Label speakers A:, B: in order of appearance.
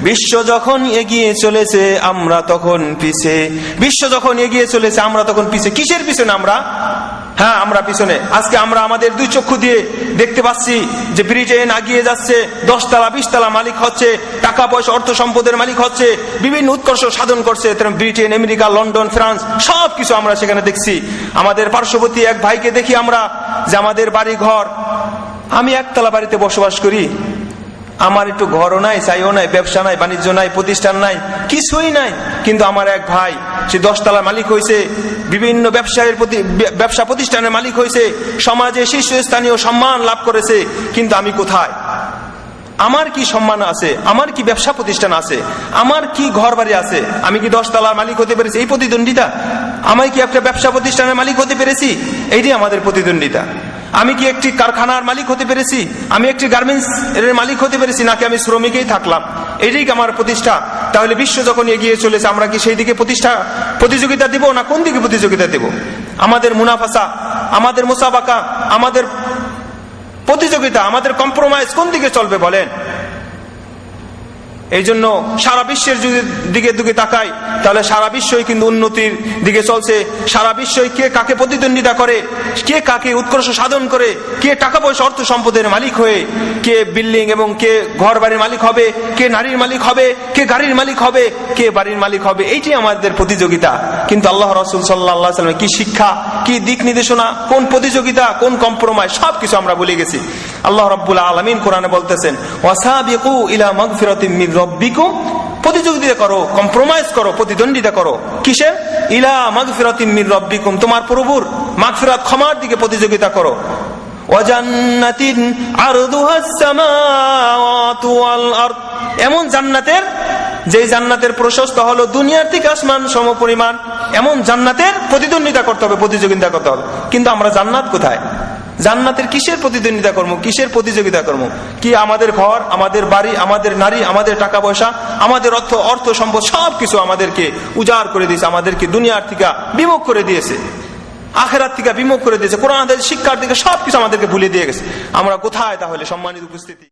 A: বিশ্ব যখন এগিয়ে চলেছে আমরা তখন পিছে। বিশ্ব যখন এগিয়ে চলেছে আমরা তখন পিছে। কিসের পিছনে আমরা? হ্যাঁ, আমরা পিছনে। আজকে আমরা আমাদের দুই চক্ষু দিয়ে দেখতে পাচ্ছি যে ব্রিটেন এগিয়ে যাচ্ছে, 10 তলা 20 তলা মালিক হচ্ছে, টাকা পয়সা অর্থ সম্পদের মালিক হচ্ছে, বিভিন্ন উৎকর্ষ সাধন করছে। ব্রিটেন, আমেরিকা, লন্ডন, ফ্রান্স সবকিছু আমরা সেখানে দেখছি। আমাদের পার্শ্ববর্তী এক ভাইকে দেখি আমরা যে আমাদের বাড়ি ঘর, আমি একতলা বাড়িতে বসবাস করি, আমার একটু ঘরও নাই, চাইও নাই, ব্যবসা নাই, বাণিজ্য নাই, প্রতিষ্ঠান নাই, কিছুই নাই, কিন্তু আমার এক ভাই সে 10 তলার মালিক হয়েছে, বিভিন্ন ব্যবসা প্রতিষ্ঠানের মালিক হয়েছে, সমাজে শীর্ষস্থানীয় সম্মান লাভ করেছে। কিন্তু আমি কোথায়? আমার কি সম্মান আছে? আমার কি ব্যবসা প্রতিষ্ঠান আছে? আমার কি ঘর বাড়ি আছে? আমি কি 10 তলার মালিক হতে পেরেছি? এই প্রতিদ্বন্দ্বিতা। আমি কি একটা ব্যবসা প্রতিষ্ঠানের মালিক হতে পেরেছি? এইটাই আমাদের প্রতিদ্বন্দ্বিতা। আমি কি একটি কারখানার মালিক হতে পেরেছি? আমি একটি গার্মেন্টস এর মালিক হতে পেরেছি, নাকি আমি শ্রমিকই থাকলাম? এটাই কি আমার প্রতিষ্ঠা? তাহলে বিশ্ব যখন এগিয়ে চলেছে আমরা কি সেই দিকে প্রতিযোগিতা দিব, না কোন দিকে প্রতিযোগিতা দেব? আমাদের মুনাফাসা, আমাদের মুসাবাকা, আমাদের প্রতিযোগিতা, আমাদের কম্প্রোমাইজ কোন দিকে চলবে বলেন? এই জন্য সারা বিশ্বের দিকে তাকাই, তাহলে সারা বিশ্বই কিন্তু উন্নতির দিকে চলছে। সারা বিশ্বই কে কাকে প্রতিদ্বন্দ্বিতা করে, কে কাকে উৎকর্ষ সাধন করে, কে টাকা পয়সা অর্থ সম্পদের মালিক হয়ে, কে বিল্ডিং এবং কে ঘর বাড়ির মালিক হবে, কে নারীর মালিক হবে, কে গাড়ির মালিক হবে, কে বাড়ির মালিক হবে, এইটি আমাদের প্রতিযোগিতা। কিন্তু আল্লাহ রাসূল সাল্লাল্লাহু আলাইহি ওয়াসাল্লাম কি শিক্ষা, কি দিক নির্দেশনা, কোন প্রতিযোগিতা, কোন কম্প্রোমাইজ, সবকিছু আমরা ভুলে গেছি। আল্লাহ রাব্বুল আলামিন কোরআনে বলতেছেন, ওয়াসাবিকু ইলা মাগফিরাতিম মির রাব্বিকুম, প্রতিযোগিতা করো, কম্প্রোমাইজ করো, প্রতিদ্বন্দ্বিতা করো। কিসে? ইলা মাগফিরাতিম মির রাব্বিকুম, তোমার প্রভুর মাগফিরাত, ক্ষমার দিকে প্রতিযোগিতা করো। ওয়া জান্নাতিন আরদুহাস সামাওয়াতু ওয়াল আরদ, এমন জান্নাতের, যে জান্নাতের প্রশস্ত হলো দুনিয়ার থেকে আসমান সমপরিমাণ, এমন জান্নাতের প্রতিদ্বন্দ্বিতা করতে হবে, প্রতিযোগিতা করতে হবে। কিন্তু আমরা জান্নাত কোথায়? জান্নাতের কিসের প্রতিদ্বন্দ্বিতা করবো, কিসের প্রতিযোগিতা করবো? কি আমাদের ঘর, আমাদের বাড়ি, আমাদের নারী, আমাদের টাকা পয়সা, আমাদের অর্থ সম্পদ সবকিছু আমাদেরকে উজাড় করে দিয়েছে, আমাদেরকে দুনিয়ার থেকে বিমুখ করে দিয়েছে, আখিরাত থেকে বিমুখ করে দিয়েছে, কোরআন শিক্ষার দিকে সবকিছু আমাদেরকে ভুলে দিয়ে গেছে। আমরা কোথায় তাহলে সম্মানিত উপস্থিতি?